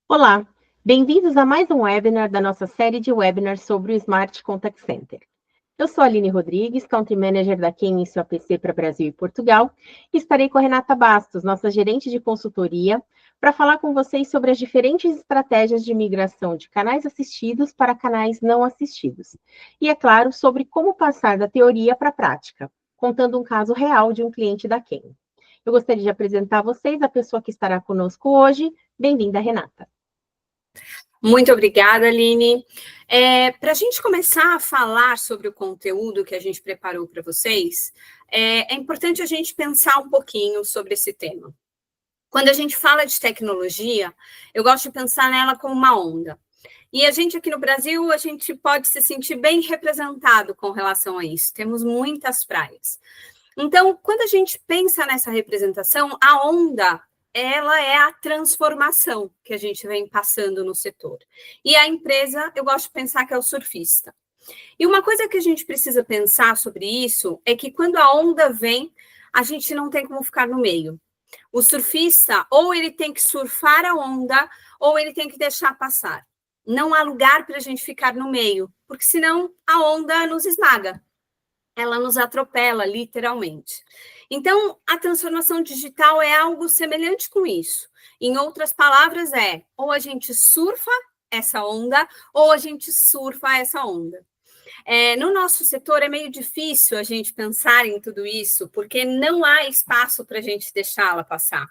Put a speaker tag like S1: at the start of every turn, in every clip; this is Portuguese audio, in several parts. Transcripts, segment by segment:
S1: Olá, bem-vindos a mais um webinar da nossa série de webinars sobre o Smart Contact Center. Eu sou a Aline Rodrigues, Country Manager da Ken em sua PC para Brasil e Portugal, e estarei com a Renata Bastos, nossa gerente de consultoria, para falar com vocês sobre as diferentes estratégias de migração de canais assistidos para canais não assistidos. E, é claro, sobre como passar da teoria para a prática, contando um caso real de um cliente da Ken. Eu gostaria de apresentar a vocês a pessoa que estará conosco hoje. Bem-vinda, Renata.
S2: Muito obrigada, Aline. Para a gente começar a falar sobre o conteúdo que a gente preparou para vocês, é importante a gente pensar um pouquinho sobre esse tema. Quando a gente fala de tecnologia, eu gosto de pensar nela como uma onda. E a gente aqui no Brasil, a gente pode se sentir bem representado com relação a isso. Temos muitas praias. Então, quando a gente pensa nessa representação, a onda, ela é a transformação que a gente vem passando no setor. E a empresa, eu gosto de pensar que é o surfista. E uma coisa que a gente precisa pensar sobre isso é que quando a onda vem, a gente não tem como ficar no meio. O surfista, ou ele tem que surfar a onda, ou ele tem que deixar passar. Não há lugar para a gente ficar no meio, porque senão a onda nos esmaga. Ela nos atropela, literalmente. Então, a transformação digital é algo semelhante com isso. Em outras palavras, ou a gente surfa essa onda, ou a gente surfa essa onda. No nosso setor é meio difícil a gente pensar em tudo isso, porque não há espaço para a gente deixá-la passar.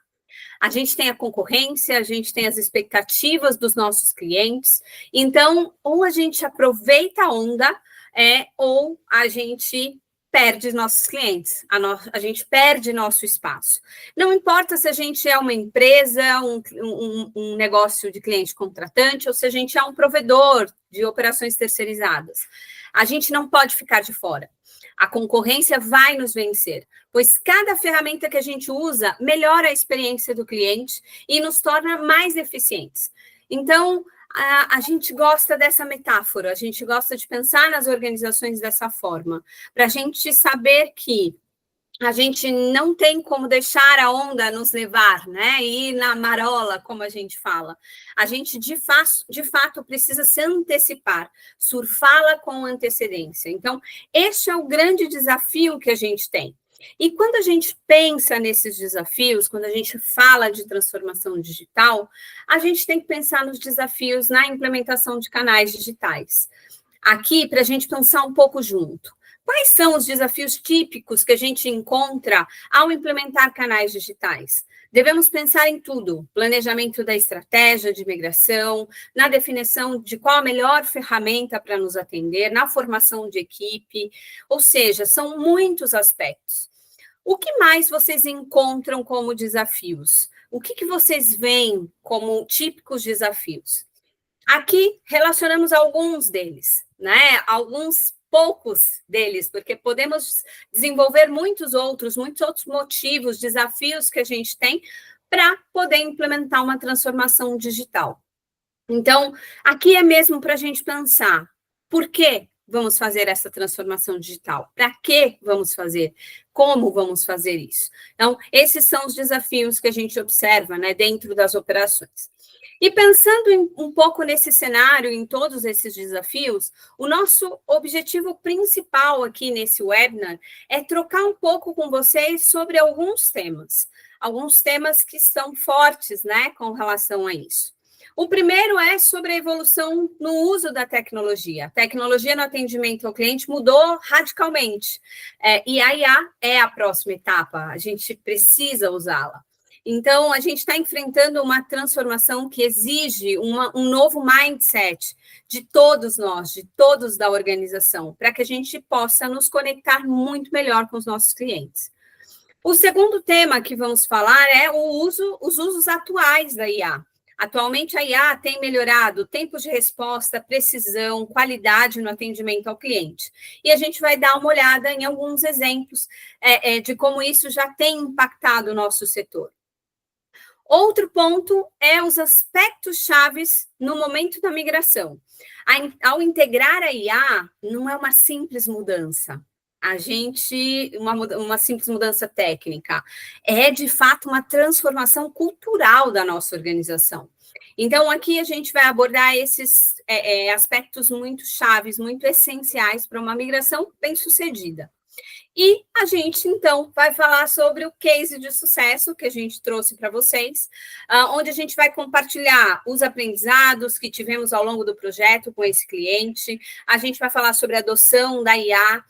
S2: A gente tem a concorrência, a gente tem as expectativas dos nossos clientes, então, ou a gente aproveita a onda, ou a gente perde nossos clientes, a gente perde nosso espaço. Não importa se a gente é uma empresa, um negócio de cliente contratante, ou se a gente é um provedor de operações terceirizadas. A gente não pode ficar de fora. A concorrência vai nos vencer, pois cada ferramenta que a gente usa melhora a experiência do cliente e nos torna mais eficientes. Então, a gente gosta dessa metáfora, a gente gosta de pensar nas organizações dessa forma, para a gente saber que a gente não tem como deixar a onda nos levar, né? Ir na marola, como a gente fala. A gente, de fato, precisa se antecipar, surfá-la com antecedência. Então, este é o grande desafio que a gente tem. E quando a gente pensa nesses desafios, quando a gente fala de transformação digital, a gente tem que pensar nos desafios na implementação de canais digitais. Aqui, para a gente pensar um pouco junto. Quais são os desafios típicos que a gente encontra ao implementar canais digitais? Devemos pensar em tudo: planejamento da estratégia de migração, na definição de qual a melhor ferramenta para nos atender, na formação de equipe, ou seja, são muitos aspectos. O que mais vocês encontram como desafios? O que vocês veem como típicos desafios? Aqui relacionamos alguns deles, né? Poucos deles, porque podemos desenvolver muitos outros motivos, desafios que a gente tem para poder implementar uma transformação digital. Então, aqui é mesmo para a gente pensar, por que vamos fazer essa transformação digital? Para que vamos fazer? Como vamos fazer isso? Então, esses são os desafios que a gente observa, né, dentro das operações. E pensando um pouco nesse cenário, em todos esses desafios, o nosso objetivo principal aqui nesse webinar é trocar um pouco com vocês sobre alguns temas que são fortes, né, com relação a isso. O primeiro é sobre a evolução no uso da tecnologia. A tecnologia no atendimento ao cliente mudou radicalmente, e a IA é a próxima etapa, a gente precisa usá-la. Então, a gente está enfrentando uma transformação que exige um novo mindset de todos nós, de todos da organização, para que a gente possa nos conectar muito melhor com os nossos clientes. O segundo tema que vamos falar é os usos atuais da IA. Atualmente, a IA tem melhorado tempos de resposta, precisão, qualidade no atendimento ao cliente. E a gente vai dar uma olhada em alguns exemplos de como isso já tem impactado o nosso setor. Outro ponto é os aspectos chaves no momento da migração. Ao integrar a IA, não é uma simples mudança. Uma simples mudança técnica. É, de fato, uma transformação cultural da nossa organização. Então, aqui a gente vai abordar esses aspectos muito chaves, muito essenciais para uma migração bem-sucedida. E a gente, então, vai falar sobre o case de sucesso que a gente trouxe para vocês, onde a gente vai compartilhar os aprendizados que tivemos ao longo do projeto com esse cliente, a gente vai falar sobre a adoção da IA,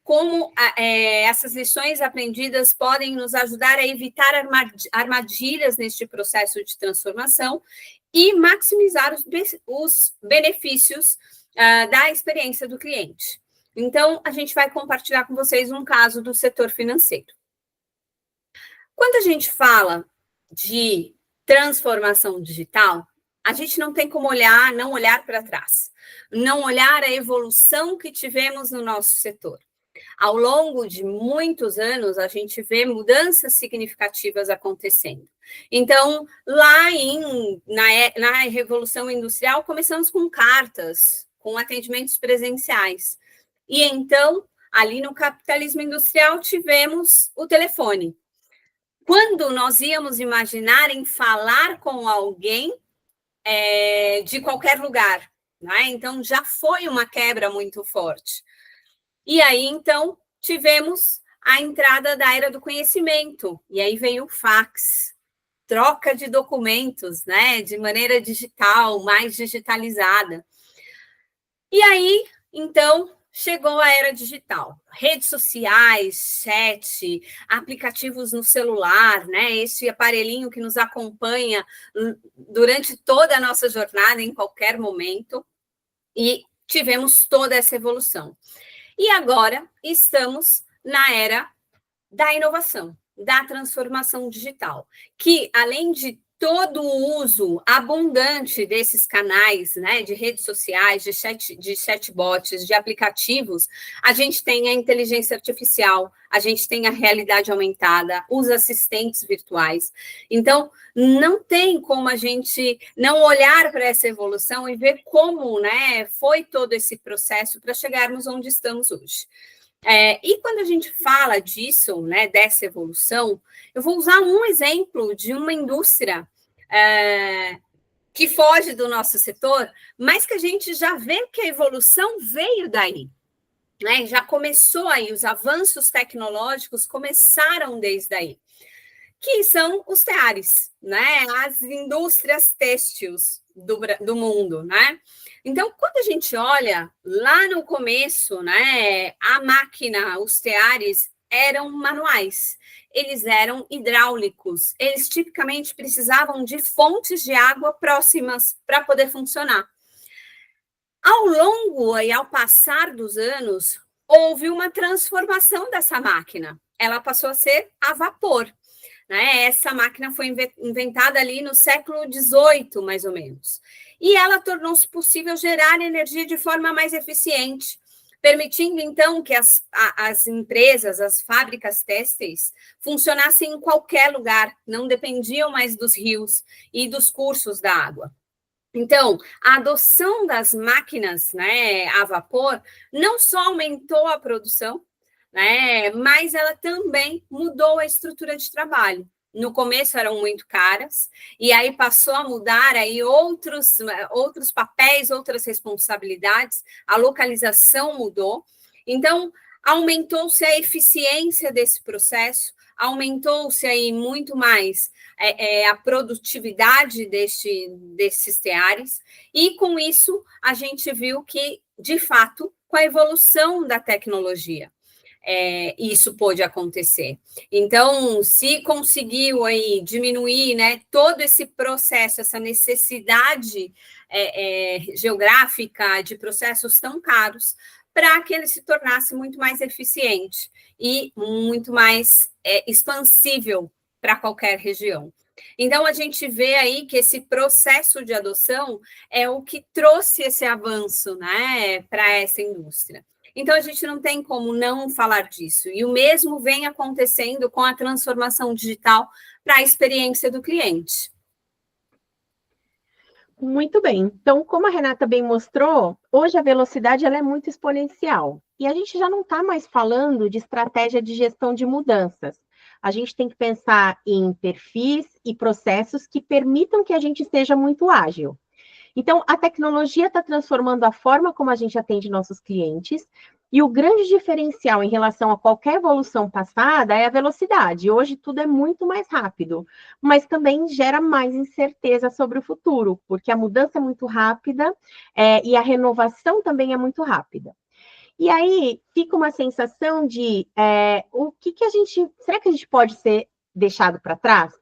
S2: como essas lições aprendidas podem nos ajudar a evitar armadilhas neste processo de transformação e maximizar os benefícios da experiência do cliente. Então, a gente vai compartilhar com vocês um caso do setor financeiro. Quando a gente fala de transformação digital, a gente não tem como não olhar para trás, não olhar a evolução que tivemos no nosso setor. Ao longo de muitos anos, a gente vê mudanças significativas acontecendo. Então, lá na Revolução Industrial, começamos com cartas, com atendimentos presenciais. E então, ali no capitalismo industrial, tivemos o telefone. Quando nós íamos imaginar em falar com alguém de qualquer lugar, né? Então, já foi uma quebra muito forte. E aí, então, tivemos a entrada da era do conhecimento. E aí veio o fax, troca de documentos, né? De maneira digital, mais digitalizada. E aí, então, chegou a era digital, redes sociais, chat, aplicativos no celular, né? Esse aparelhinho que nos acompanha durante toda a nossa jornada, em qualquer momento, e tivemos toda essa evolução. E agora estamos na era da inovação, da transformação digital, que além de todo o uso abundante desses canais, né, de redes sociais, de chatbots, de aplicativos, a gente tem a inteligência artificial, a gente tem a realidade aumentada, os assistentes virtuais. Então, não tem como a gente não olhar para essa evolução e ver como, né, foi todo esse processo para chegarmos onde estamos hoje. E quando a gente fala disso, né, dessa evolução, eu vou usar um exemplo de uma indústria que foge do nosso setor, mas que a gente já vê que a evolução veio daí. Né? Já começou aí, os avanços tecnológicos começaram desde aí, que são os teares, né? As indústrias têxteis do mundo, né? Então, quando a gente olha lá no começo, né, a máquina, os teares eram manuais, eles eram hidráulicos, eles tipicamente precisavam de fontes de água próximas para poder funcionar. Ao longo e ao passar dos anos, houve uma transformação dessa máquina, ela passou a ser a vapor. Né? Essa máquina foi inventada ali no século XVIII, mais ou menos. E ela tornou-se possível gerar energia de forma mais eficiente, permitindo, então, que as empresas, as fábricas têxteis, funcionassem em qualquer lugar, não dependiam mais dos rios e dos cursos da água. Então, a adoção das máquinas, né, a vapor não só aumentou a produção, né, mas ela também mudou a estrutura de trabalho. No começo eram muito caras, e aí passou a mudar aí outros papéis, outras responsabilidades, a localização mudou. Então, aumentou-se a eficiência desse processo, aumentou-se aí muito mais a produtividade desses teares, e com isso a gente viu que, de fato, com a evolução da tecnologia, isso pôde acontecer. Então, se conseguiu aí diminuir, né, todo esse processo, essa necessidade geográfica de processos tão caros, para que ele se tornasse muito mais eficiente e muito mais expansível para qualquer região. Então, a gente vê aí que esse processo de adoção é o que trouxe esse avanço, né, para essa indústria. Então, a gente não tem como não falar disso. E o mesmo vem acontecendo com a transformação digital para a experiência do cliente.
S1: Muito bem. Então, como a Renata bem mostrou, hoje a velocidade ela é muito exponencial. E a gente já não está mais falando de estratégia de gestão de mudanças, a gente tem que pensar em perfis e processos que permitam que a gente seja muito ágil. Então, a tecnologia está transformando a forma como a gente atende nossos clientes, e o grande diferencial em relação a qualquer evolução passada é a velocidade. Hoje tudo é muito mais rápido, mas também gera mais incerteza sobre o futuro, porque a mudança é muito rápida, e a renovação também é muito rápida. E aí fica uma sensação de será que a gente pode ser deixado para trás?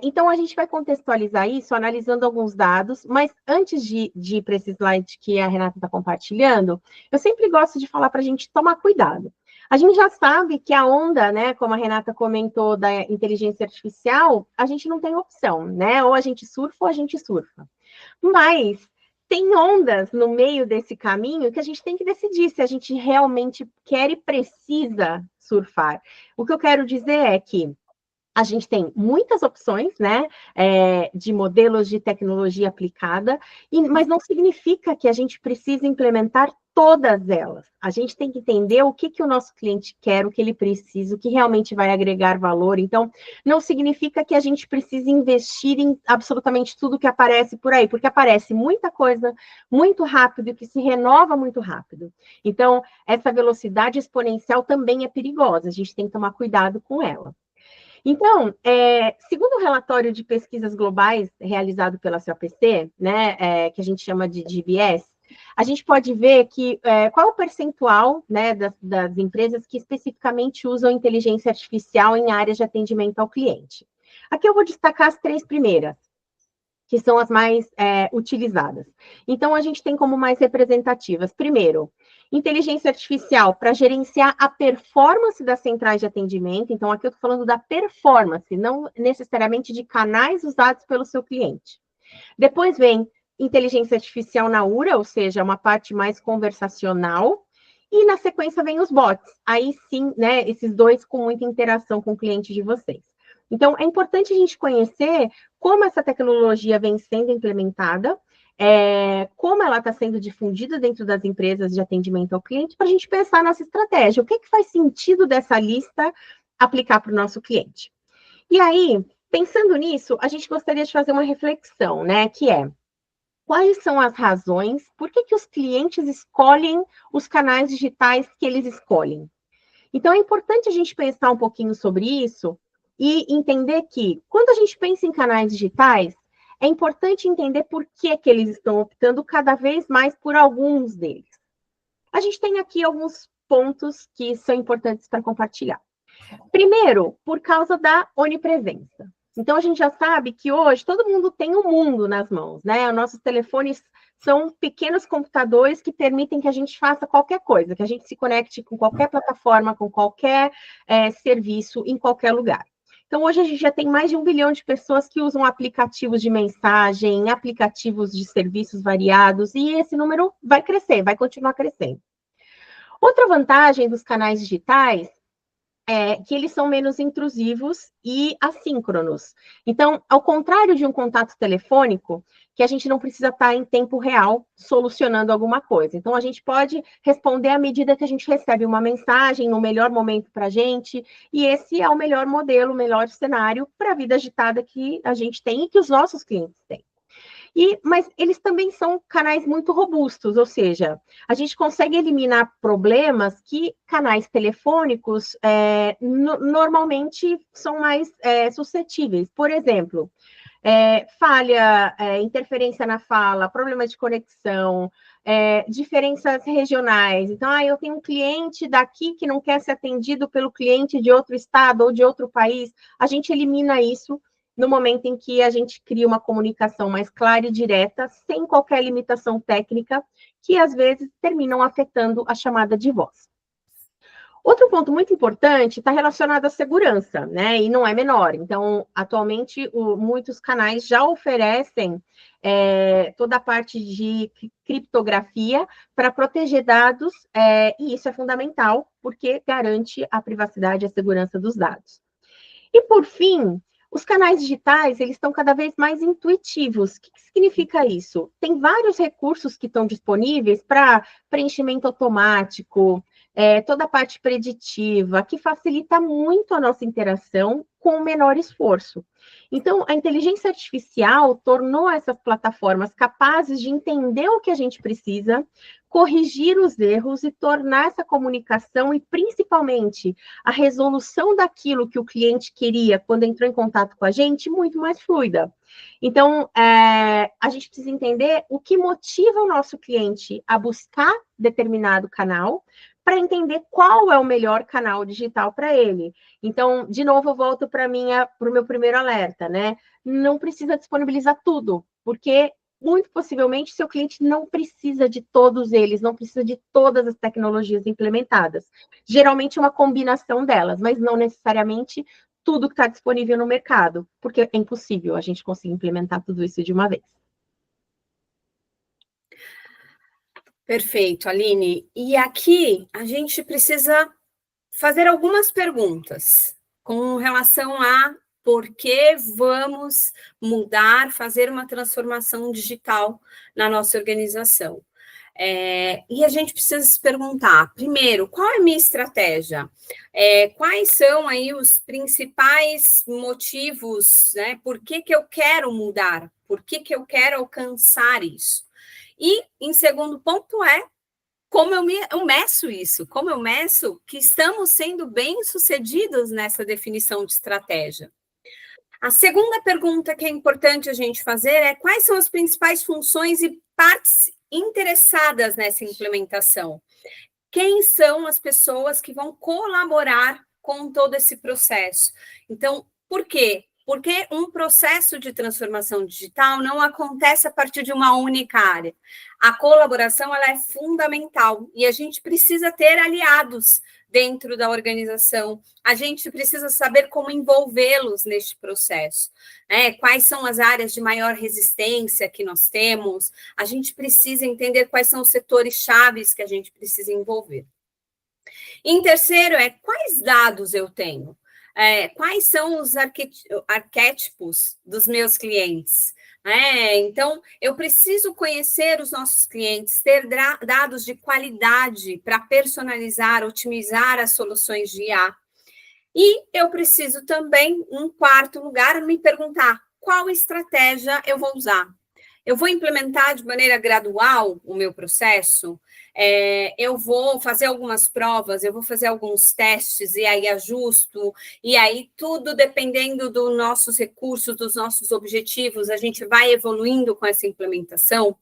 S1: Então, a gente vai contextualizar isso analisando alguns dados, mas antes de ir para esse slide que a Renata está compartilhando, eu sempre gosto de falar para a gente tomar cuidado. A gente já sabe que a onda, né, como a Renata comentou, da inteligência artificial, a gente não tem opção, né? Ou a gente surfa ou a gente surfa. Mas tem ondas no meio desse caminho que a gente tem que decidir se a gente realmente quer e precisa surfar. O que eu quero dizer é que a gente tem muitas opções, né, de modelos de tecnologia aplicada, mas não significa que a gente precisa implementar todas elas. A gente tem que entender o que o nosso cliente quer, o que ele precisa, o que realmente vai agregar valor. Então, não significa que a gente precise investir em absolutamente tudo que aparece por aí, porque aparece muita coisa muito rápido e que se renova muito rápido. Então, essa velocidade exponencial também é perigosa, a gente tem que tomar cuidado com ela. Então, segundo o relatório de pesquisas globais realizado pela COPC, né, que a gente chama de GBS, a gente pode ver que qual é o percentual, né, das empresas que especificamente usam inteligência artificial em áreas de atendimento ao cliente. Aqui eu vou destacar as 3 primeiras, que são as mais utilizadas. Então, a gente tem como mais representativas. Primeiro, inteligência artificial para gerenciar a performance das centrais de atendimento. Então, aqui eu estou falando da performance, não necessariamente de canais usados pelo seu cliente. Depois vem inteligência artificial na URA, ou seja, uma parte mais conversacional. E na sequência vem os bots. Aí sim, né, esses dois com muita interação com o cliente de vocês. Então, é importante a gente conhecer como essa tecnologia vem sendo implementada, como ela está sendo difundida dentro das empresas de atendimento ao cliente, para a gente pensar nossa estratégia. O que faz sentido dessa lista aplicar para o nosso cliente? E aí, pensando nisso, a gente gostaria de fazer uma reflexão, né? Que é, quais são as razões, por que os clientes escolhem os canais digitais que eles escolhem? Então, é importante a gente pensar um pouquinho sobre isso e entender que, quando a gente pensa em canais digitais, é importante entender por que eles estão optando cada vez mais por alguns deles. A gente tem aqui alguns pontos que são importantes para compartilhar. Primeiro, por causa da onipresença. Então, a gente já sabe que hoje todo mundo tem o mundo nas mãos, né? Os nossos telefones são pequenos computadores que permitem que a gente faça qualquer coisa, que a gente se conecte com qualquer plataforma, com qualquer serviço, em qualquer lugar. Então, hoje a gente já tem mais de 1 bilhão de pessoas que usam aplicativos de mensagem, aplicativos de serviços variados, e esse número vai crescer, vai continuar crescendo. Outra vantagem dos canais digitais é que eles são menos intrusivos e assíncronos. Então, ao contrário de um contato telefônico, que a gente não precisa estar em tempo real solucionando alguma coisa. Então, a gente pode responder à medida que a gente recebe uma mensagem, no melhor momento para a gente, e esse é o melhor modelo, o melhor cenário para a vida agitada que a gente tem e que os nossos clientes têm. Mas eles também são canais muito robustos, ou seja, a gente consegue eliminar problemas que canais telefônicos normalmente são mais suscetíveis. Por exemplo, falha, interferência na fala, problema de conexão, diferenças regionais. Então, eu tenho um cliente daqui que não quer ser atendido pelo cliente de outro estado ou de outro país. A gente elimina isso no momento em que a gente cria uma comunicação mais clara e direta, sem qualquer limitação técnica, que às vezes terminam afetando a chamada de voz. Outro ponto muito importante está relacionado à segurança, né? E não é menor. Então, atualmente, muitos canais já oferecem toda a parte de criptografia para proteger dados, e isso é fundamental, porque garante a privacidade e a segurança dos dados. E, por fim, os canais digitais, eles estão cada vez mais intuitivos. O que significa isso? Tem vários recursos que estão disponíveis para preenchimento automático, toda a parte preditiva, que facilita muito a nossa interação com menor esforço. Então, a inteligência artificial tornou essas plataformas capazes de entender o que a gente precisa, corrigir os erros e tornar essa comunicação e, principalmente, a resolução daquilo que o cliente queria quando entrou em contato com a gente muito mais fluida. Então, a gente precisa entender o que motiva o nosso cliente a buscar determinado canal, para entender qual é o melhor canal digital para ele. Então, de novo, eu volto para o meu primeiro alerta, né? Não precisa disponibilizar tudo, porque muito possivelmente seu cliente não precisa de todos eles, não precisa de todas as tecnologias implementadas. Geralmente uma combinação delas, mas não necessariamente tudo que está disponível no mercado, porque é impossível a gente conseguir implementar tudo isso de uma vez.
S2: Perfeito, Aline. E aqui a gente precisa fazer algumas perguntas com relação a por que vamos mudar, fazer uma transformação digital na nossa organização. E a gente precisa se perguntar, primeiro, qual é a minha estratégia? Quais são aí os principais motivos, né? Por que eu quero mudar? Por que eu quero alcançar isso? E, em segundo ponto, como eu meço isso? Como eu meço que estamos sendo bem-sucedidos nessa definição de estratégia? A segunda pergunta que é importante a gente fazer é quais são as principais funções e partes interessadas nessa implementação? Quem são as pessoas que vão colaborar com todo esse processo? Então, por quê? Porque um processo de transformação digital não acontece a partir de uma única área. A colaboração ela é fundamental e a gente precisa ter aliados dentro da organização. A gente precisa saber como envolvê-los neste processo. Quais são as áreas de maior resistência que nós temos? A gente precisa entender quais são os setores chaves que a gente precisa envolver. Em terceiro, quais dados eu tenho? Quais são os arquétipos dos meus clientes? Então, eu preciso conhecer os nossos clientes, ter dados de qualidade para personalizar, otimizar as soluções de IA. E eu preciso também, em quarto lugar, me perguntar qual estratégia eu vou usar. Eu vou implementar de maneira gradual o meu processo? Eu vou fazer algumas provas, eu vou fazer alguns testes e aí ajusto, e aí tudo dependendo dos nossos recursos, dos nossos objetivos, a gente vai evoluindo com essa implementação.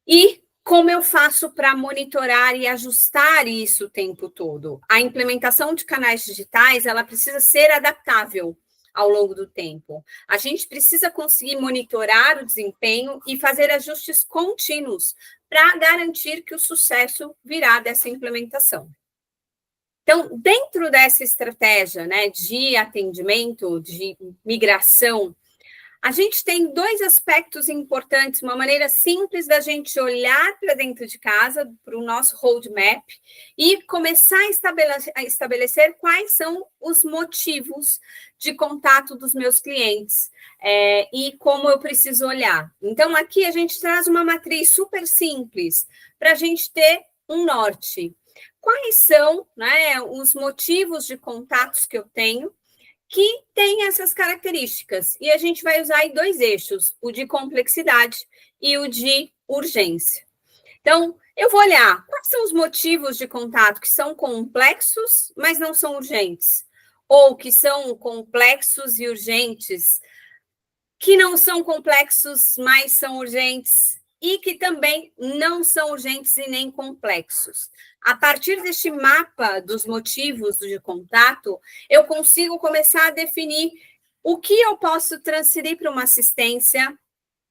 S2: E como eu faço para monitorar e ajustar isso o tempo todo? A implementação de canais digitais, ela precisa ser adaptável ao longo do tempo. A gente precisa conseguir monitorar o desempenho e fazer ajustes contínuos para garantir que o sucesso virá dessa implementação. Então, dentro dessa estratégia, né, de atendimento, de migração, a gente tem dois aspectos importantes, uma maneira simples da gente olhar para dentro de casa, para o nosso roadmap, e começar a estabelecer quais são os motivos de contato dos meus clientes e como eu preciso olhar. Então, aqui a gente traz uma matriz super simples para a gente ter um norte. Quais são, né, os motivos de contatos que eu tenho que tem essas características? E a gente vai usar aí dois eixos, o de complexidade e o de urgência. Então, eu vou olhar quais são os motivos de contato que são complexos, mas não são urgentes, ou que são complexos e urgentes, que não são complexos, mas são urgentes, e que também não são urgentes e nem complexos. A partir deste mapa dos motivos de contato, eu consigo começar a definir o que eu posso transferir para uma assistência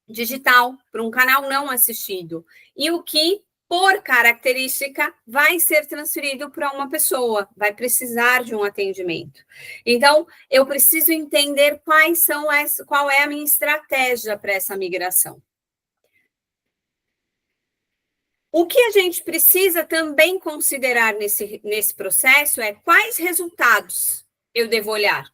S2: digital, para um canal não assistido, e o que, por característica, vai ser transferido para uma pessoa, vai precisar de um atendimento. Então, eu preciso entender qual é a minha estratégia para essa migração. O que a gente precisa também considerar nesse processo é quais resultados eu devo olhar,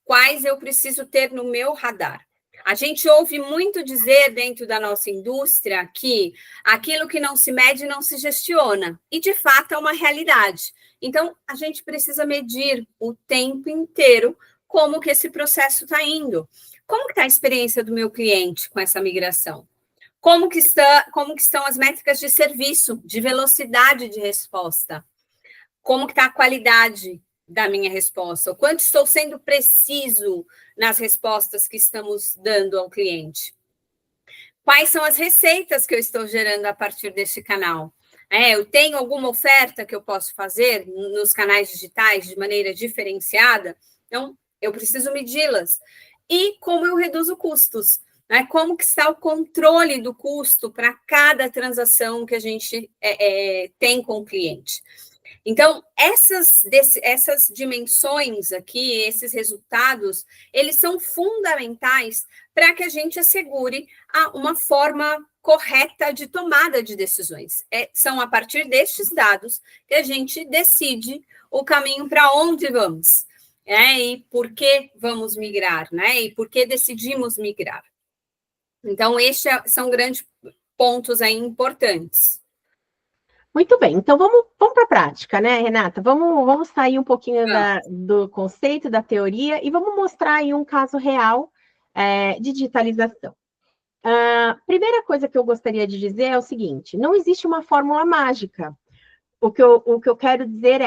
S2: quais eu preciso ter no meu radar. A gente ouve muito dizer dentro da nossa indústria que aquilo que não se mede não se gestiona. E, de fato, é uma realidade. Então, a gente precisa medir o tempo inteiro como que esse processo está indo. Como que está a experiência do meu cliente com essa migração? Como que estão as métricas de serviço, de velocidade de resposta? Como que está a qualidade da minha resposta? O quanto estou sendo preciso nas respostas que estamos dando ao cliente? Quais são as receitas que eu estou gerando a partir deste canal? Eu tenho alguma oferta que eu posso fazer nos canais digitais de maneira diferenciada? Então, eu preciso medi-las. E como eu reduzo custos? Como que está o controle do custo para cada transação que a gente tem com o cliente? Então, essas dimensões aqui, esses resultados, eles são fundamentais para que a gente assegure uma forma correta de tomada de decisões. São a partir destes dados que a gente decide o caminho para onde vamos, e por que vamos migrar, e por que decidimos migrar. Então, estes são grandes pontos aí importantes.
S1: Muito bem, então vamos para a prática, né, Renata? Vamos sair um pouquinho do conceito, da teoria, e vamos mostrar aí um caso real de digitalização. A primeira coisa que eu gostaria de dizer é o seguinte: não existe uma fórmula mágica. O que eu quero dizer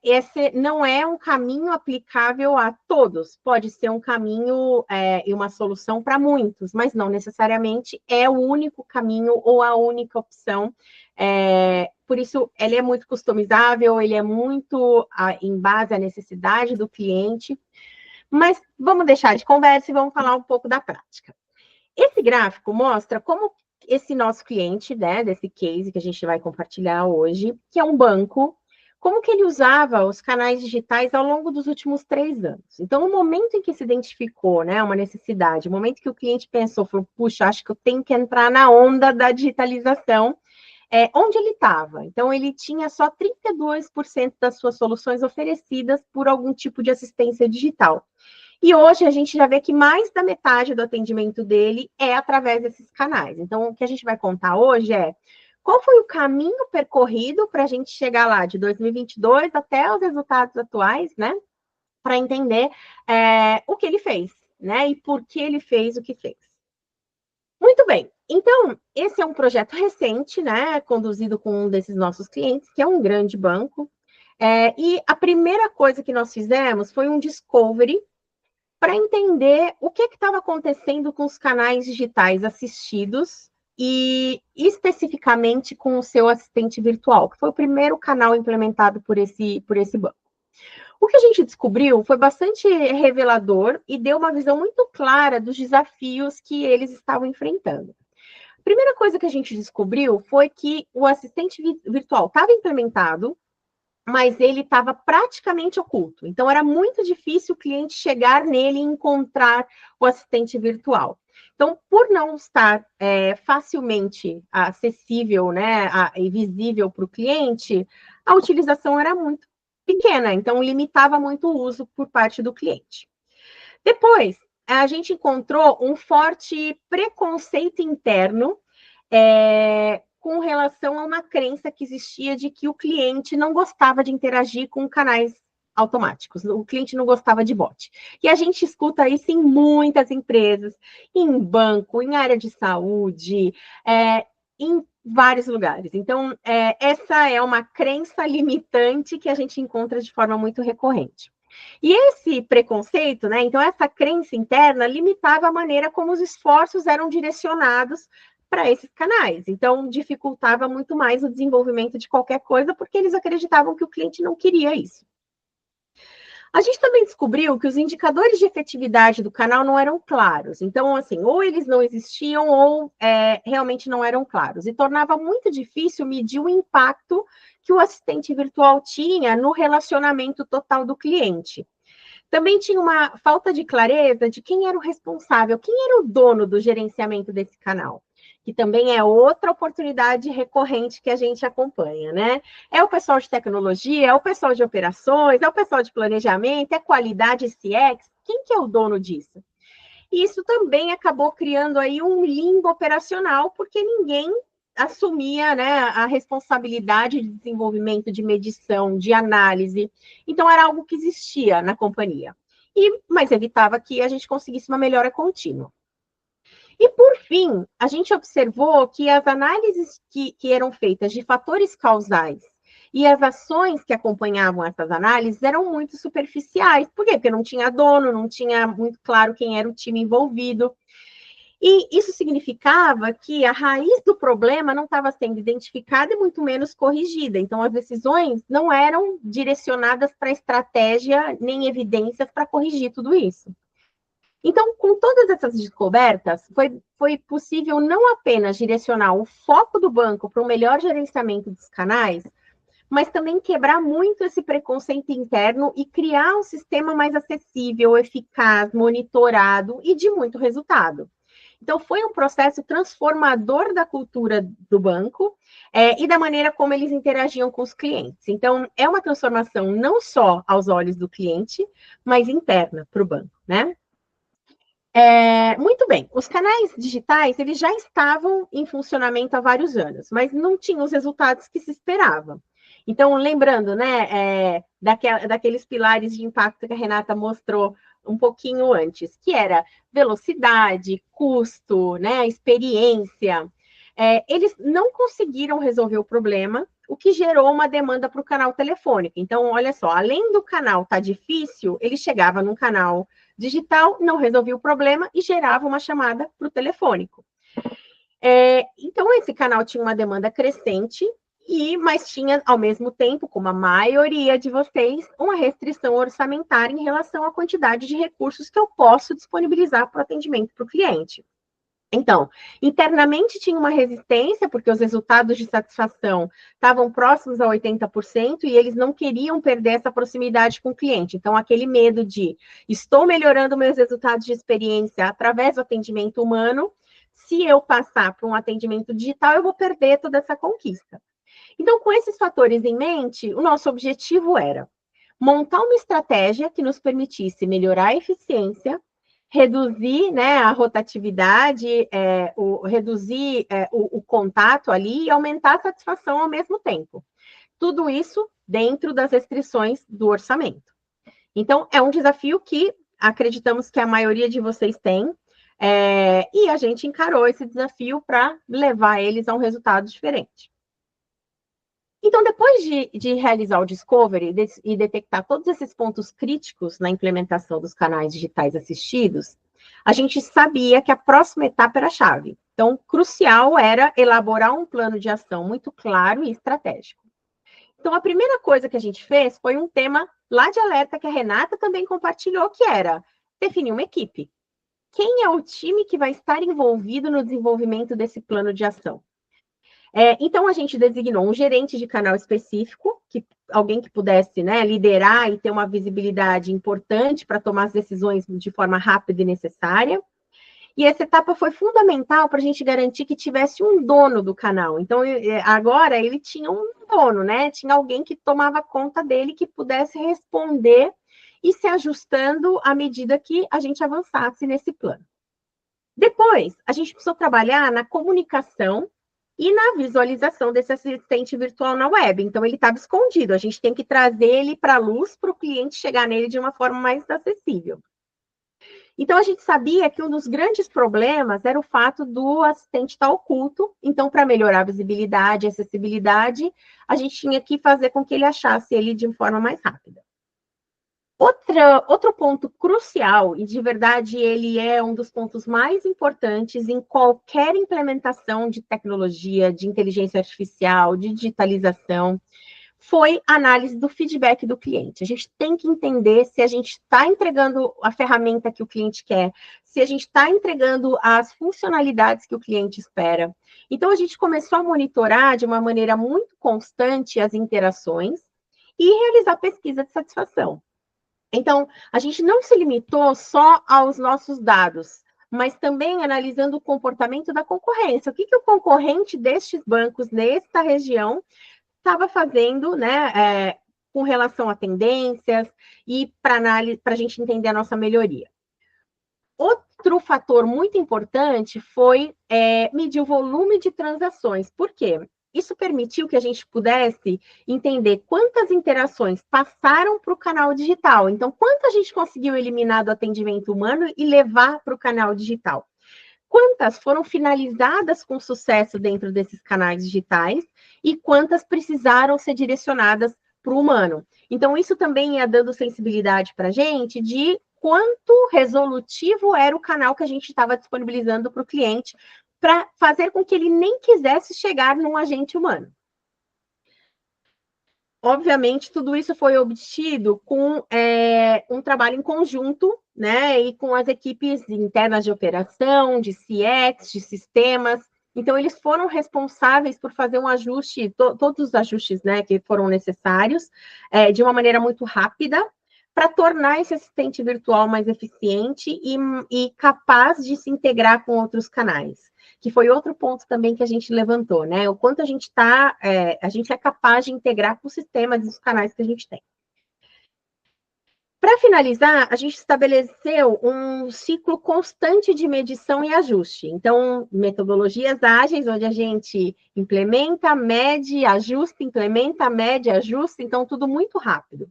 S1: esse não é um caminho aplicável a todos. Pode ser um caminho e uma solução para muitos, mas não necessariamente é o único caminho ou a única opção. Por isso, ele é muito customizável, ele é muito em base à necessidade do cliente. Mas vamos deixar de conversa e vamos falar um pouco da prática. Esse gráfico mostra como esse nosso cliente, né, desse case que a gente vai compartilhar hoje, que é um banco, como que ele usava os canais digitais ao longo dos últimos 3 anos. Então, no momento em que se identificou, né, uma necessidade, no momento que o cliente pensou, falou, puxa, acho que eu tenho que entrar na onda da digitalização, onde ele estava. Então, ele tinha só 32% das suas soluções oferecidas por algum tipo de assistência digital. E hoje a gente já vê que mais da metade do atendimento dele é através desses canais. Então, o que a gente vai contar hoje qual foi o caminho percorrido para a gente chegar lá de 2022 até os resultados atuais, né? Para entender o que ele fez, né? E por que ele fez o que fez. Muito bem. Então, esse é um projeto recente, né? Conduzido com um desses nossos clientes, que é um grande banco. E a primeira coisa que nós fizemos foi um discovery para entender o que estava acontecendo com os canais digitais assistidos e especificamente com o seu assistente virtual, que foi o primeiro canal implementado por esse banco. O que a gente descobriu foi bastante revelador e deu uma visão muito clara dos desafios que eles estavam enfrentando. A primeira coisa que a gente descobriu foi que o assistente virtual estava implementado, mas ele estava praticamente oculto. Então, era muito difícil o cliente chegar nele e encontrar o assistente virtual. Então, por não estar facilmente acessível, né, e visível para o cliente, a utilização era muito pequena, então limitava muito o uso por parte do cliente. Depois, a gente encontrou um forte preconceito interno com relação a uma crença que existia de que o cliente não gostava de interagir com canais automáticos, o cliente não gostava de bot. E a gente escuta isso em muitas empresas, em banco, em área de saúde, em vários lugares. Então, essa é uma crença limitante que a gente encontra de forma muito recorrente. E esse preconceito, né, então essa crença interna limitava a maneira como os esforços eram direcionados para esses canais. Então, dificultava muito mais o desenvolvimento de qualquer coisa, porque eles acreditavam que o cliente não queria isso. A gente também descobriu que os indicadores de efetividade do canal não eram claros. Então, assim, ou eles não existiam ou realmente não eram claros. E tornava muito difícil medir o impacto que o assistente virtual tinha no relacionamento total do cliente. Também tinha uma falta de clareza de quem era o responsável, quem era o dono do gerenciamento desse canal, que também é outra oportunidade recorrente que a gente acompanha, né? É o pessoal de tecnologia, é o pessoal de operações, é o pessoal de planejamento, é qualidade, CX, quem que é o dono disso? E isso também acabou criando aí um limbo operacional, porque ninguém assumia, né, a responsabilidade de desenvolvimento, de medição, de análise. Então, era algo que existia na companhia. Mas evitava que a gente conseguisse uma melhora contínua. E, por fim, a gente observou que as análises que eram feitas de fatores causais e as ações que acompanhavam essas análises eram muito superficiais. Por quê? Porque não tinha dono, não tinha muito claro quem era o time envolvido. E isso significava que a raiz do problema não estava sendo identificada e muito menos corrigida. Então, as decisões não eram direcionadas para estratégia nem evidências para corrigir tudo isso. Então, com todas essas descobertas, foi possível não apenas direcionar o foco do banco para um melhor gerenciamento dos canais, mas também quebrar muito esse preconceito interno e criar um sistema mais acessível, eficaz, monitorado e de muito resultado. Então, foi um processo transformador da cultura do banco e da maneira como eles interagiam com os clientes. Então, é uma transformação não só aos olhos do cliente, mas interna para o banco, né? Muito bem, os canais digitais, eles já estavam em funcionamento há vários anos, mas não tinham os resultados que se esperava. Então, lembrando, né, daqueles pilares de impacto que a Renata mostrou um pouquinho antes, que era velocidade, custo, né, experiência, eles não conseguiram resolver o problema, o que gerou uma demanda para o canal telefônico. Então, olha só, além do canal estar difícil, ele chegava num canal digital, não resolvia o problema e gerava uma chamada para o telefônico. Então, esse canal tinha uma demanda crescente, mas tinha, ao mesmo tempo, como a maioria de vocês, uma restrição orçamentária em relação à quantidade de recursos que eu posso disponibilizar para o atendimento para o cliente. Então, internamente tinha uma resistência, porque os resultados de satisfação estavam próximos a 80% e eles não queriam perder essa proximidade com o cliente. Então, aquele medo de estou melhorando meus resultados de experiência através do atendimento humano, se eu passar para um atendimento digital, eu vou perder toda essa conquista. Então, com esses fatores em mente, o nosso objetivo era montar uma estratégia que nos permitisse melhorar a eficiência, reduzir, né, a rotatividade, reduzir o contato ali e aumentar a satisfação ao mesmo tempo. Tudo isso dentro das restrições do orçamento. Então, é um desafio que acreditamos que a maioria de vocês tem, e a gente encarou esse desafio para levar eles a um resultado diferente. Então, depois de realizar o discovery e detectar todos esses pontos críticos na implementação dos canais digitais assistidos, a gente sabia que a próxima etapa era a chave. Então, crucial era elaborar um plano de ação muito claro e estratégico. Então, a primeira coisa que a gente fez foi um tema lá de alerta que a Renata também compartilhou, que era definir uma equipe. Quem é o time que vai estar envolvido no desenvolvimento desse plano de ação? Então, a gente designou um gerente de canal específico, alguém que pudesse, né, liderar e ter uma visibilidade importante para tomar as decisões de forma rápida e necessária. E essa etapa foi fundamental para a gente garantir que tivesse um dono do canal. Então, agora ele tinha um dono, né? Tinha alguém que tomava conta dele, que pudesse responder e se ajustando à medida que a gente avançasse nesse plano. Depois, a gente precisou trabalhar na comunicação e na visualização desse assistente virtual na web. Então, ele estava escondido. A gente tem que trazer ele para a luz para o cliente chegar nele de uma forma mais acessível. Então, a gente sabia que um dos grandes problemas era o fato do assistente estar oculto. Então, para melhorar a visibilidade e acessibilidade, a gente tinha que fazer com que ele achasse ele de uma forma mais rápida. Outro ponto crucial, e de verdade ele é um dos pontos mais importantes em qualquer implementação de tecnologia, de inteligência artificial, de digitalização, foi a análise do feedback do cliente. A gente tem que entender se a gente está entregando a ferramenta que o cliente quer, se a gente está entregando as funcionalidades que o cliente espera. Então, a gente começou a monitorar de uma maneira muito constante as interações e realizar pesquisa de satisfação. Então, a gente não se limitou só aos nossos dados, mas também analisando o comportamento da concorrência. O que o concorrente destes bancos nesta região estava fazendo, né, com relação a tendências e para a gente entender a nossa melhoria. outro fator muito importante foi medir o volume de transações. Por quê? Isso permitiu que a gente pudesse entender quantas interações passaram para o canal digital. Então, quanto a gente conseguiu eliminar do atendimento humano e levar para o canal digital? Quantas foram finalizadas com sucesso dentro desses canais digitais e quantas precisaram ser direcionadas para o humano? Então, isso também ia dando sensibilidade para a gente de quanto resolutivo era o canal que a gente estava disponibilizando para o cliente, para fazer com que ele nem quisesse chegar num agente humano. Obviamente, tudo isso foi obtido com um trabalho em conjunto, né, e com as equipes internas de operação, de CX, de sistemas. Então, eles foram responsáveis por fazer um ajuste, todos os ajustes, né, que foram necessários, de uma maneira muito rápida, para tornar esse assistente virtual mais eficiente e capaz de se integrar com outros canais. Que foi outro ponto também que a gente levantou, né? O quanto a gente a gente é capaz de integrar com os sistemas e os canais que a gente tem. Para finalizar, a gente estabeleceu um ciclo constante de medição e ajuste. Então, metodologias ágeis, onde a gente implementa, mede, ajusta, implementa, mede, ajusta, então tudo muito rápido.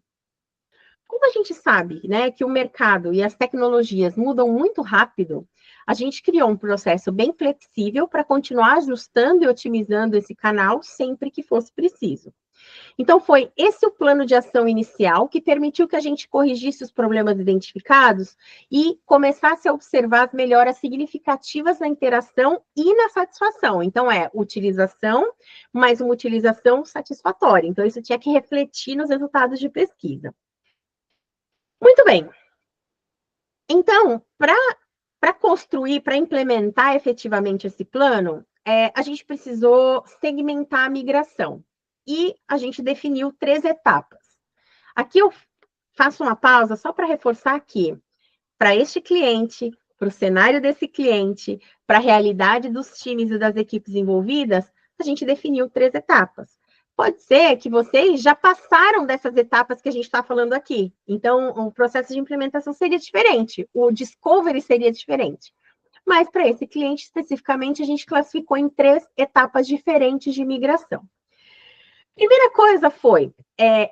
S1: Como a gente sabe, né, que o mercado e as tecnologias mudam muito rápido, a gente criou um processo bem flexível para continuar ajustando e otimizando esse canal sempre que fosse preciso. Então, foi esse o plano de ação inicial que permitiu que a gente corrigisse os problemas identificados e começasse a observar as melhoras significativas na interação e na satisfação. Então, utilização, mas uma utilização satisfatória. Então, isso tinha que refletir nos resultados de pesquisa. Muito bem. Então, para construir, para implementar efetivamente esse plano, a gente precisou segmentar a migração. E a gente definiu 3 etapas. Aqui eu faço uma pausa só para reforçar que, para este cliente, para o cenário desse cliente, para a realidade dos times e das equipes envolvidas, a gente definiu 3 etapas. Pode ser que vocês já passaram dessas etapas que a gente está falando aqui. Então, o processo de implementação seria diferente, o discovery seria diferente. Mas, para esse cliente especificamente, a gente classificou em 3 etapas diferentes de migração. Primeira coisa foi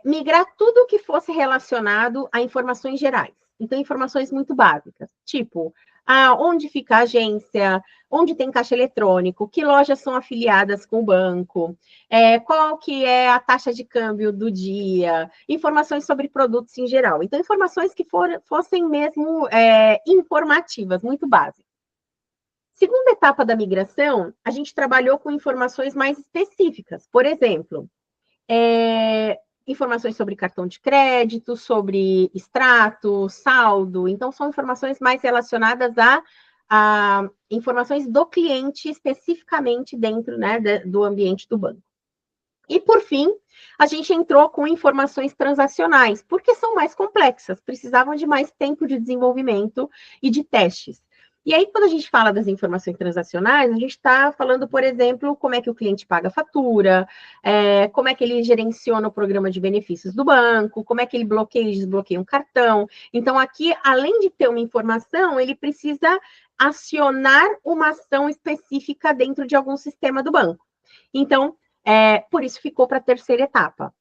S1: migrar tudo que fosse relacionado a informações gerais. Então, informações muito básicas, tipo, onde fica a agência, onde tem caixa eletrônico, que lojas são afiliadas com o banco, qual que é a taxa de câmbio do dia, informações sobre produtos em geral. Então, informações que fossem mesmo informativas, muito básicas. Segunda etapa da migração, a gente trabalhou com informações mais específicas. Por exemplo, informações sobre cartão de crédito, sobre extrato, saldo. Então, são informações mais relacionadas a informações do cliente, especificamente dentro, né, do ambiente do banco. E, por fim, a gente entrou com informações transacionais, porque são mais complexas, precisavam de mais tempo de desenvolvimento e de testes. E aí, quando a gente fala das informações transacionais, a gente está falando, por exemplo, como é que o cliente paga a fatura, como é que ele gerenciona o programa de benefícios do banco, como é que ele bloqueia e desbloqueia um cartão. Então, aqui, além de ter uma informação, ele precisa acionar uma ação específica dentro de algum sistema do banco. Então, por isso ficou para a terceira etapa.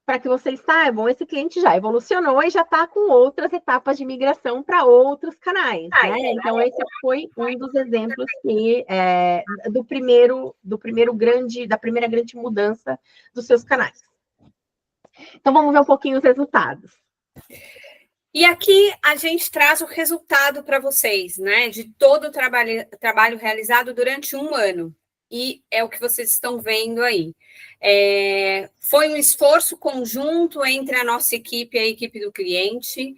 S1: Para que vocês saibam, esse cliente já evolucionou e já está com outras etapas de migração para outros canais, né? Então, esse foi um dos exemplos da primeira grande mudança dos seus canais. Então, vamos ver um pouquinho os resultados.
S2: E aqui a gente traz o resultado para vocês, né? De todo o trabalho realizado durante 1 ano. E é o que vocês estão vendo aí. Foi um esforço conjunto entre a nossa equipe e a equipe do cliente.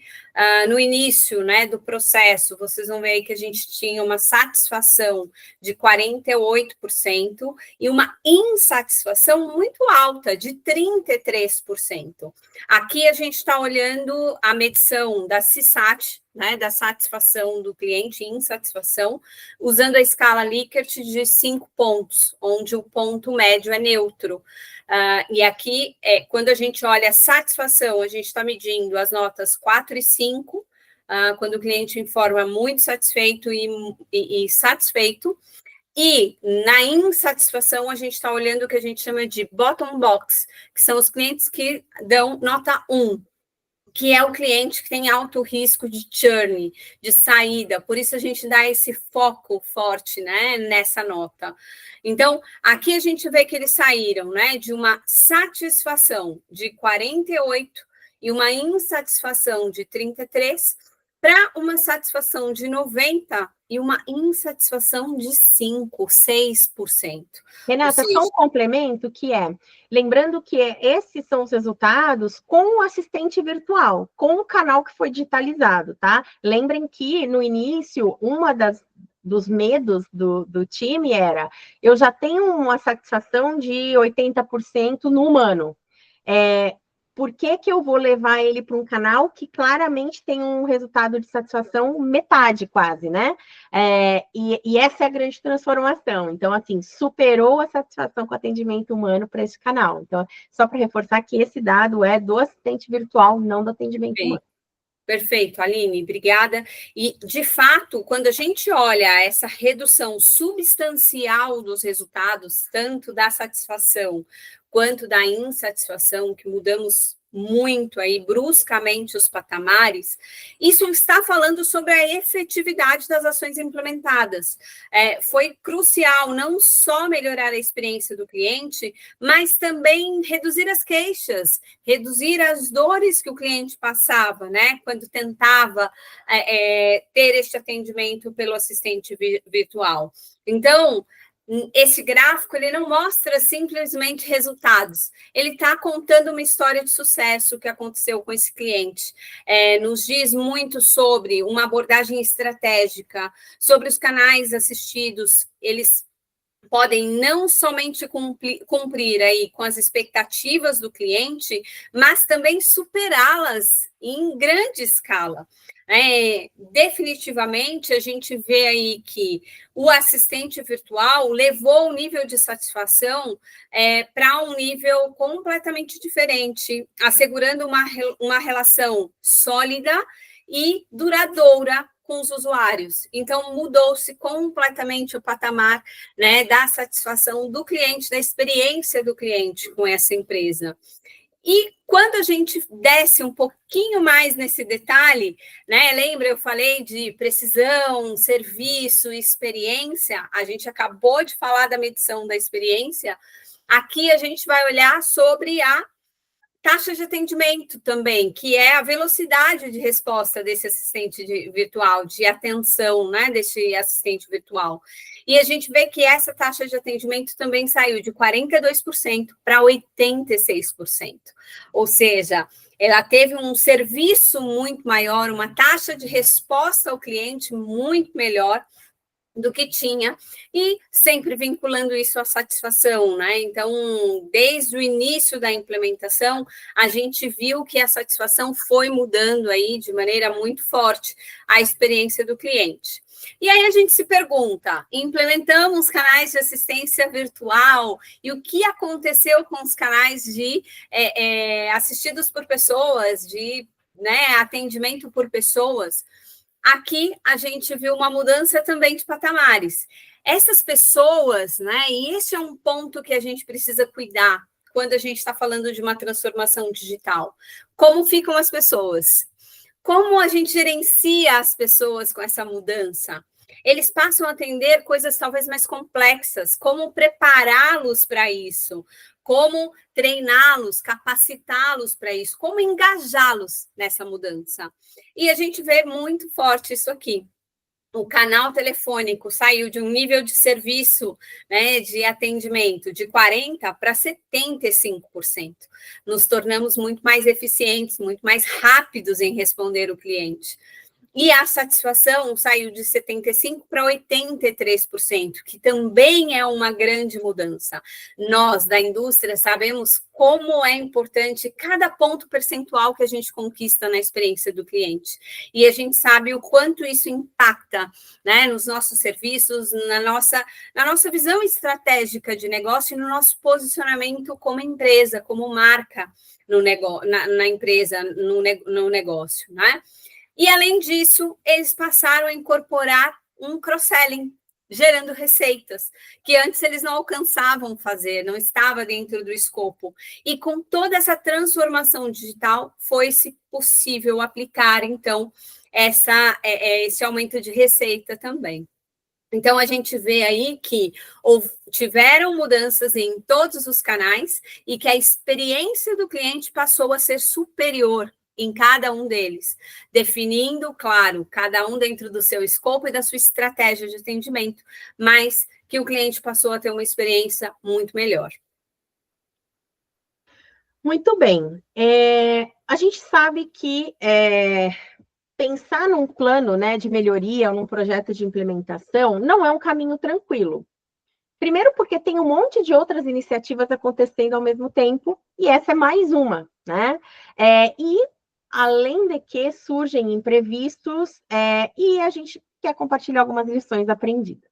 S2: No início, né, do processo, vocês vão ver aí que a gente tinha uma satisfação de 48% e uma insatisfação muito alta, de 33%. Aqui a gente está olhando a medição da CSAT, né, da satisfação do cliente e insatisfação, usando a escala Likert de 5 pontos, onde o ponto médio é neutro. E aqui, quando a gente olha a satisfação, a gente está medindo as notas 4 e 5, quando o cliente informa muito satisfeito e satisfeito. E na insatisfação, a gente está olhando o que a gente chama de bottom box, que são os clientes que dão nota 1, que é o cliente que tem alto risco de churn, de saída. Por isso a gente dá esse foco forte, né, nessa nota. Então, aqui a gente vê que eles saíram, né, de uma satisfação de 48 e uma insatisfação de 33 para uma satisfação de 90 e uma insatisfação de 5, 6%.
S1: Renata, só um complemento que lembrando que esses são os resultados com o assistente virtual, com o canal que foi digitalizado, tá? Lembrem que no início, dos medos do time era, eu já tenho uma satisfação de 80% no humano. Por que eu vou levar ele para um canal que claramente tem um resultado de satisfação metade quase, né? E essa é a grande transformação. Então, assim, superou a satisfação com atendimento humano para esse canal. Então, só para reforçar que esse dado é do assistente virtual, não do atendimento humano.
S2: Perfeito, Aline, obrigada. E, de fato, quando a gente olha essa redução substancial dos resultados, tanto da satisfação quanto da insatisfação, que mudamos muito aí bruscamente os patamares, isso está falando sobre a efetividade das ações implementadas. Foi crucial não só melhorar a experiência do cliente, mas também reduzir as queixas, reduzir as dores que o cliente passava, né, quando tentava ter este atendimento pelo assistente virtual. Então, esse gráfico, ele não mostra simplesmente resultados, ele está contando uma história de sucesso que aconteceu com esse cliente, nos diz muito sobre uma abordagem estratégica, sobre os canais assistidos, eles podem não somente cumprir aí com as expectativas do cliente, mas também superá-las em grande escala. Definitivamente, a gente vê aí que o assistente virtual levou o nível de satisfação para um nível completamente diferente, assegurando uma relação sólida e duradoura com os usuários. Então, mudou-se completamente o patamar, né, da satisfação do cliente, da experiência do cliente com essa empresa. E quando a gente desce um pouquinho mais nesse detalhe, né? Lembra, eu falei de precisão, serviço, experiência. A gente acabou de falar da medição da experiência. Aqui a gente vai olhar sobre a taxa de atendimento também, que é a velocidade de resposta desse assistente virtual, de atenção, né, desse assistente virtual. E a gente vê que essa taxa de atendimento também saiu de 42% para 86%. Ou seja, ela teve um serviço muito maior, uma taxa de resposta ao cliente muito melhor do que tinha, e sempre vinculando isso à satisfação, né? Então, desde o início da implementação, a gente viu que a satisfação foi mudando aí de maneira muito forte a experiência do cliente. E aí a gente se pergunta, implementamos canais de assistência virtual, e o que aconteceu com os canais de assistidos por pessoas, de atendimento por pessoas? Aqui a gente viu uma mudança também de patamares. Essas pessoas, né? E esse é um ponto que a gente precisa cuidar quando a gente está falando de uma transformação digital. Como ficam as pessoas? Como a gente gerencia as pessoas com essa mudança? Eles passam a atender coisas talvez mais complexas, como prepará-los para isso, como treiná-los, capacitá-los para isso, como engajá-los nessa mudança. E a gente vê muito forte isso aqui. O canal telefônico saiu de um nível de serviço, né, de atendimento de 40% para 75%. Nos tornamos muito mais eficientes, muito mais rápidos em responder o cliente. E a satisfação saiu de 75% para 83%, que também é uma grande mudança. Nós, da indústria, sabemos como é importante cada ponto percentual que a gente conquista na experiência do cliente. E a gente sabe o quanto isso impacta, né, nos nossos serviços, na nossa visão estratégica de negócio e no nosso posicionamento como empresa, como marca na empresa, no negócio, né? E, além disso, eles passaram a incorporar um cross-selling, gerando receitas, que antes eles não alcançavam fazer, não estava dentro do escopo. E com toda essa transformação digital, foi-se possível aplicar, então, esse aumento de receita também. Então, a gente vê aí que tiveram mudanças em todos os canais e que a experiência do cliente passou a ser superior em cada um deles, definindo, claro, cada um dentro do seu escopo e da sua estratégia de atendimento, mas que o cliente passou a ter uma experiência muito melhor.
S1: Muito bem. A gente sabe que pensar num plano, né, de melhoria ou num projeto de implementação não é um caminho tranquilo. Primeiro porque tem um monte de outras iniciativas acontecendo ao mesmo tempo, e essa é mais uma, né? E, além de que surgem imprevistos, e a gente quer compartilhar algumas lições aprendidas.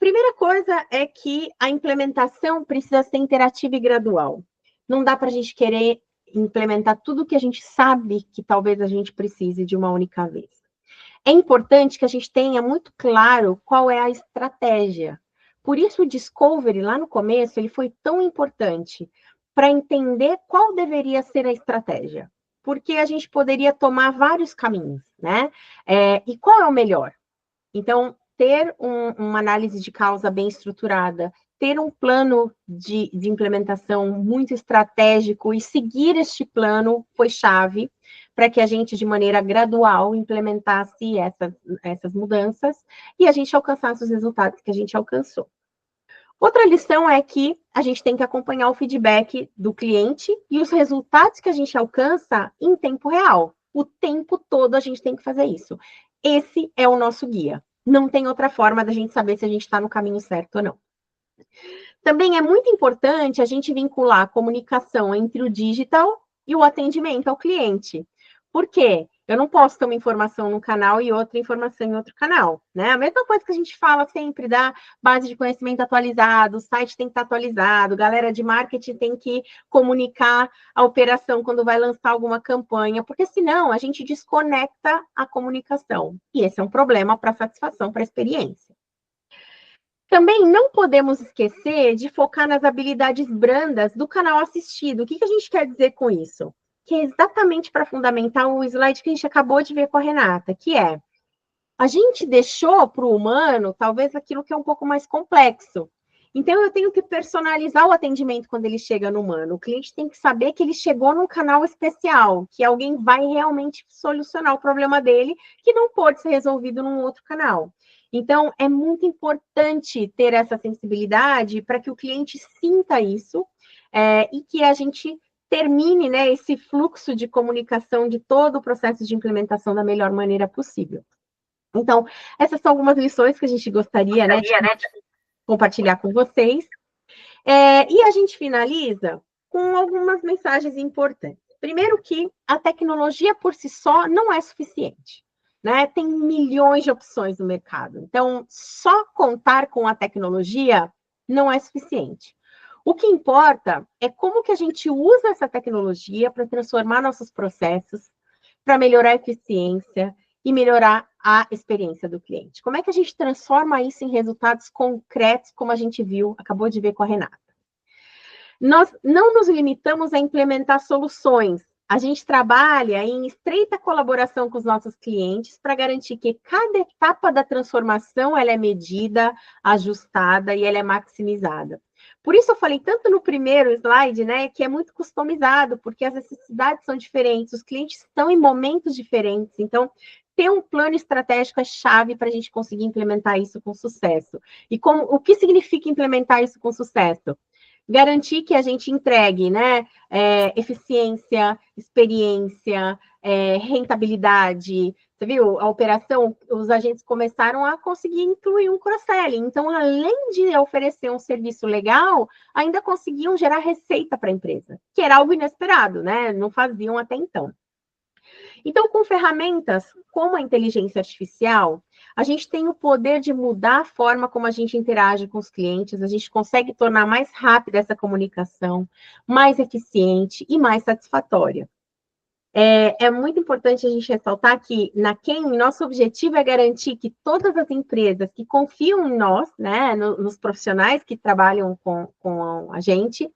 S1: Primeira coisa é que a implementação precisa ser interativa e gradual. Não dá para a gente querer implementar tudo que a gente sabe que talvez a gente precise de uma única vez. É importante que a gente tenha muito claro qual é a estratégia. Por isso, o Discovery, lá no começo, ele foi tão importante para entender qual deveria ser a estratégia. Porque a gente poderia tomar vários caminhos, né? E qual é o melhor? Então, ter uma análise de causa bem estruturada, ter um plano de implementação muito estratégico e seguir este plano foi chave para que a gente, de maneira gradual, implementasse essas mudanças e a gente alcançasse os resultados que a gente alcançou. Outra lição é que a gente tem que acompanhar o feedback do cliente e os resultados que a gente alcança em tempo real. O tempo todo a gente tem que fazer isso. Esse é o nosso guia. Não tem outra forma da gente saber se a gente está no caminho certo ou não. Também é muito importante a gente vincular a comunicação entre o digital e o atendimento ao cliente. Por quê? Eu não posso ter uma informação num canal e outra informação em outro canal, né? A mesma coisa que a gente fala sempre da base de conhecimento atualizado, o site tem que estar atualizado, galera de marketing tem que comunicar a operação quando vai lançar alguma campanha, porque senão a gente desconecta a comunicação. E esse é um problema para a satisfação, para a experiência. Também não podemos esquecer de focar nas habilidades brandas do canal assistido. O que a gente quer dizer com isso? Que é exatamente para fundamentar o slide que a gente acabou de ver com a Renata, que é, a gente deixou para o humano, talvez, aquilo que é um pouco mais complexo. Então, eu tenho que personalizar o atendimento quando ele chega no humano. O cliente tem que saber que ele chegou num canal especial, que alguém vai realmente solucionar o problema dele, que não pode ser resolvido num outro canal. Então, é muito importante ter essa sensibilidade para que o cliente sinta isso e que a gente termine, né, esse fluxo de comunicação de todo o processo de implementação da melhor maneira possível. Então, essas são algumas lições que a gente gostaria, né, de compartilhar com vocês. E a gente finaliza com algumas mensagens importantes. Primeiro que a tecnologia por si só não é suficiente, né? Tem milhões de opções no mercado. Então, só contar com a tecnologia não é suficiente. O que importa é como que a gente usa essa tecnologia para transformar nossos processos, para melhorar a eficiência e melhorar a experiência do cliente. Como é que a gente transforma isso em resultados concretos, como a gente viu, acabou de ver com a Renata? Nós não nos limitamos a implementar soluções. A gente trabalha em estreita colaboração com os nossos clientes para garantir que cada etapa da transformação ela é medida, ajustada e ela é maximizada. Por isso eu falei tanto no primeiro slide, né, que é muito customizado, porque as necessidades são diferentes, os clientes estão em momentos diferentes, então ter um plano estratégico é chave para a gente conseguir implementar isso com sucesso. E o que significa implementar isso com sucesso? Garantir que a gente entregue, né, eficiência, experiência, rentabilidade. Você viu? A operação, os agentes começaram a conseguir incluir um cross-selling. Então, além de oferecer um serviço legal, ainda conseguiam gerar receita para a empresa, que era algo inesperado, né? Não faziam até então. Então, com ferramentas como a inteligência artificial, a gente tem o poder de mudar a forma como a gente interage com os clientes, a gente consegue tornar mais rápida essa comunicação, mais eficiente e mais satisfatória. É muito importante a gente ressaltar que na Kemp, nosso objetivo é garantir que todas as empresas que confiam em nós, né, nos profissionais que trabalham com a gente,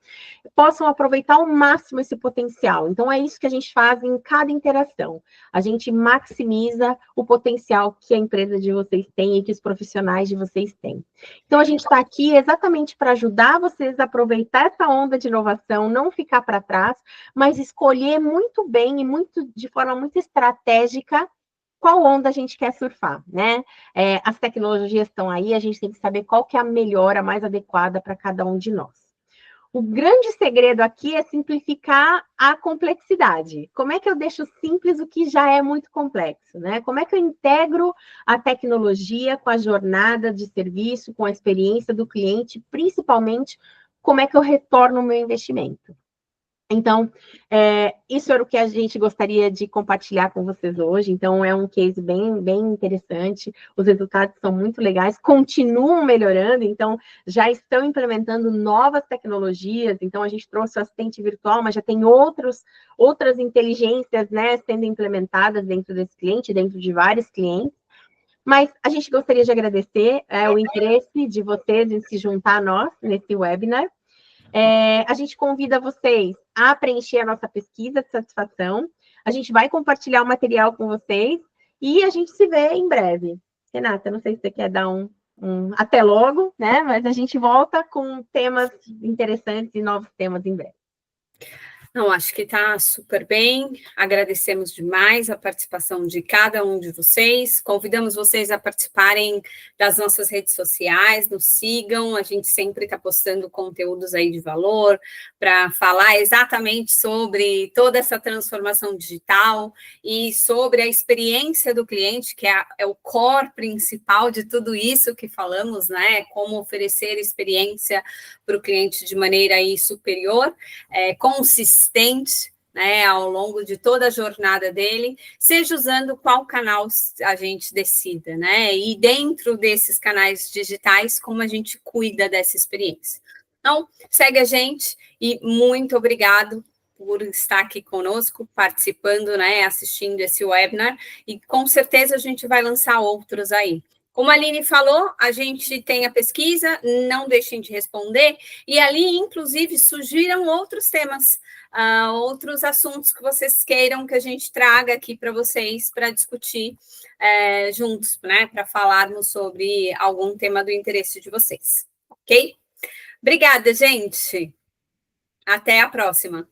S1: possam aproveitar ao máximo esse potencial. Então, é isso que a gente faz em cada interação. A gente maximiza o potencial que a empresa de vocês tem e que os profissionais de vocês têm. Então, a gente está aqui exatamente para ajudar vocês a aproveitar essa onda de inovação, não ficar para trás, mas escolher muito bem e de forma muito estratégica qual onda a gente quer surfar, né? As tecnologias estão aí, a gente tem que saber qual que é a melhor, a mais adequada para cada um de nós. O grande segredo aqui é simplificar a complexidade. Como é que eu deixo simples o que já é muito complexo, né? Como é que eu integro a tecnologia com a jornada de serviço, com a experiência do cliente, principalmente como é que eu retorno o meu investimento? Então, isso era o que a gente gostaria de compartilhar com vocês hoje. Então, é um case bem interessante. Os resultados são muito legais, continuam melhorando. Então, já estão implementando novas tecnologias. Então, a gente trouxe o assistente virtual, mas já tem outras inteligências, né, sendo implementadas dentro desse cliente, dentro de vários clientes. Mas a gente gostaria de agradecer o interesse de vocês em se juntar a nós nesse webinar. A gente convida vocês a preencher a nossa pesquisa de satisfação. A gente vai compartilhar o material com vocês e a gente se vê em breve. Renata, não sei se você quer dar um até logo, né? Mas a gente volta com temas interessantes e novos temas em breve.
S2: Não, acho que está super bem. Agradecemos demais a participação de cada um de vocês. Convidamos vocês a participarem das nossas redes sociais, nos sigam. A gente sempre está postando conteúdos aí de valor para falar exatamente sobre toda essa transformação digital e sobre a experiência do cliente, que é o core principal de tudo isso que falamos, né? Como oferecer experiência para o cliente de maneira aí superior, consistente, né, ao longo de toda a jornada dele, seja usando qual canal a gente decida, né? E dentro desses canais digitais, como a gente cuida dessa experiência. Então, segue a gente e muito obrigado por estar aqui conosco, participando, né, assistindo esse webinar, e com certeza a gente vai lançar outros aí. Como a Aline falou, a gente tem a pesquisa, não deixem de responder, e ali, inclusive, surgiram outros temas, outros assuntos que vocês queiram que a gente traga aqui para vocês, para discutir juntos, né, para falarmos sobre algum tema do interesse de vocês, ok? Obrigada, gente! Até a próxima!